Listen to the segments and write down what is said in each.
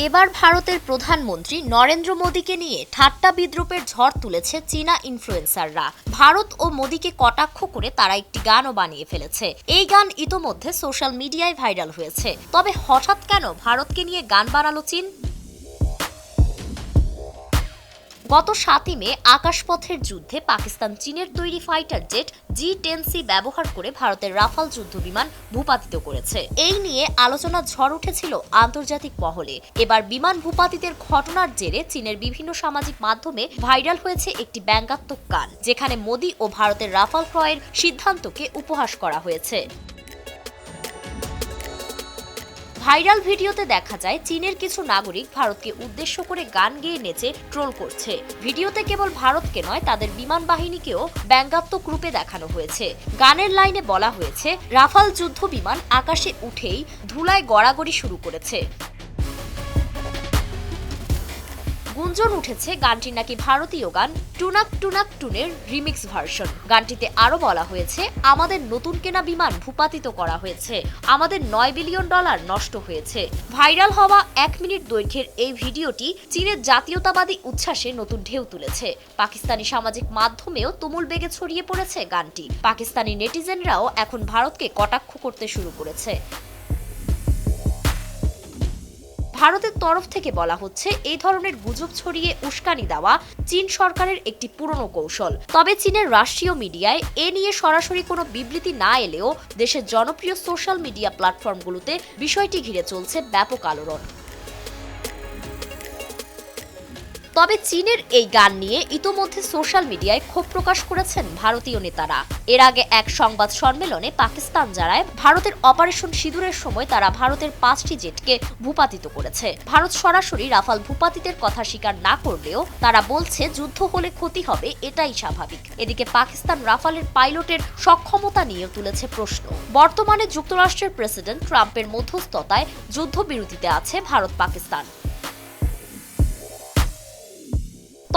এবার ভারতের প্রধানমন্ত্রী নরেন্দ্র মোদীকে নিয়ে ঠাট্টা বিদ্রূপের ঝড় তুলেছে চীনা ইনফ্লুয়েন্সাররা। ভারত ও মোদীকে কটাক্ষ করে তারা একটি গানও বানিয়ে ফেলেছে। এই গান ইতোমধ্যে সোশ্যাল মিডিয়ায় ভাইরাল হয়েছে। তবে হঠাৎ কেন ভারতকে নিয়ে গান বানালো চীন? গত 7 মে আকাশপথের যুদ্ধে পাকিস্তান চীনের তৈরি ফাইটার জেট G-10C ব্যবহার করে ভারতের রাফাল যুদ্ধ বিমান ভূপাতিত করেছে। এই নিয়ে আলোচনার ঝড় উঠেছিল আন্তর্জাতিক মহলে। এবার বিমান ভূপাতিতের ঘটনার জেরে চীনের বিভিন্ন সামাজিক মাধ্যমে ভাইরাল হয়েছে একটি ব্যঙ্গাত্মক গান, যেখানে মোদি ও ভারতের রাফাল ক্রয়ের সিদ্ধান্তকে উপহাস করা হয়েছে। ভাইরাল ভিডিওতে দেখা যায় চীনের কিছু নাগরিক ভারতকে উদ্দেশ্য করে গান গেয়ে নেচে ট্রোল করছে। ভিডিওতে কেবল ভারতকে নয়, তাদের বিমান বাহিনীকেও ব্যঙ্গাত্মক রূপে দেখানো হয়েছে। গানের লাইনে বলা হয়েছে, রাফাল যুদ্ধ বিমান আকাশে উঠেই ধুলায় গড়াগড়ি শুরু করেছে। গুঞ্জন উঠেছে গানটি নাকি ভারতীয় গান টুনাক টুনাক টুনের রিমিক্স ভার্সন। গানটিতে আরো বলা হয়েছে, আমাদের নতুন কেনা বিমান ভূপাতিত করা হয়েছে, আমাদের $9 বিলিয়ন নষ্ট হয়েছে। ভাইরাল হওয়া 1 মিনিট দৈর্ঘ্যের এই ভিডিওটি চীনের জাতীয়তাবাদী উচ্ছ্বাসে নতুন ঢেউ তুলেছে। পাকিস্তানি সামাজিক মাধ্যমেও তুমুল বেগে ছড়িয়ে পড়েছে গানটি। পাকিস্তানি নেটিজেনরাও এখন ভারতকে কটাক্ষ করতে শুরু করেছে। ভারতের তরফ থেকে বলা হচ্ছে, এই ধরনের গুজব ছড়িয়ে উস্কানি দেওয়া চীন সরকারের একটি পুরনো কৌশল। তবে চীনের রাষ্ট্রীয় মিডিয়ায় এ নিয়ে সরাসরি কোনো বিবৃতি না এলেও দেশের জনপ্রিয় সোশ্যাল মিডিয়া প্ল্যাটফর্মগুলোতে বিষয়টি ঘিরে চলছে ব্যাপক আলোড়ন। তবে চীনের এই গান নিয়ে ইতোমধ্যে সোশ্যাল মিডিয়ায় ক্ষোভ প্রকাশ করেছেন ভারতীয় নেতারা। এর আগে এক সংবাদ সম্মেলনে পাকিস্তান জানায়, ভারতের অপারেশন সিঁদুরের সময় তারা ভারতের 5টি জেটকে ভূপাতিত করেছে। ভারত সরাসরি রাফাল ভূপাতিতের কথা স্বীকার না করলেও তারা বলছে, যুদ্ধ হলে ক্ষতি হবে, এটাই স্বাভাবিক। এদিকে পাকিস্তান রাফালের পাইলটের সক্ষমতা নিয়ে তুলেছে প্রশ্ন। বর্তমানে যুক্তরাষ্ট্রের প্রেসিডেন্ট ট্রাম্পের মধ্যস্থতায় যুদ্ধবিরতিতে আছে ভারত পাকিস্তান।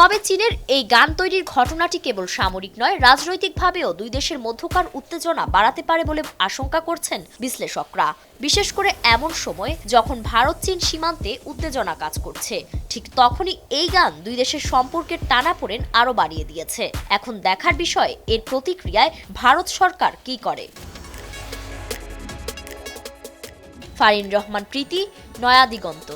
তবে চীনের এই গান তৈরির ঘটনাটি কেবল সামরিক নয়, রাজনৈতিকভাবেও দুই দেশের মধ্যকার উত্তেজনা বাড়াতে পারে বলে আশঙ্কা করছেন বিশ্লেষকরা। বিশেষ করে এমন সময় যখন ভারত চীন সীমান্তে উত্তেজনা কাজ করছে, ঠিক তখনই এই গান দুই দেশের সম্পর্কের টানাপোড়েন আরও বাড়িয়ে দিয়েছে। এখন দেখার বিষয়, এর প্রতিক্রিয়ায় ভারত সরকার কি করে। ফারিন রহমান প্রীতি, নয়া দিগন্ত।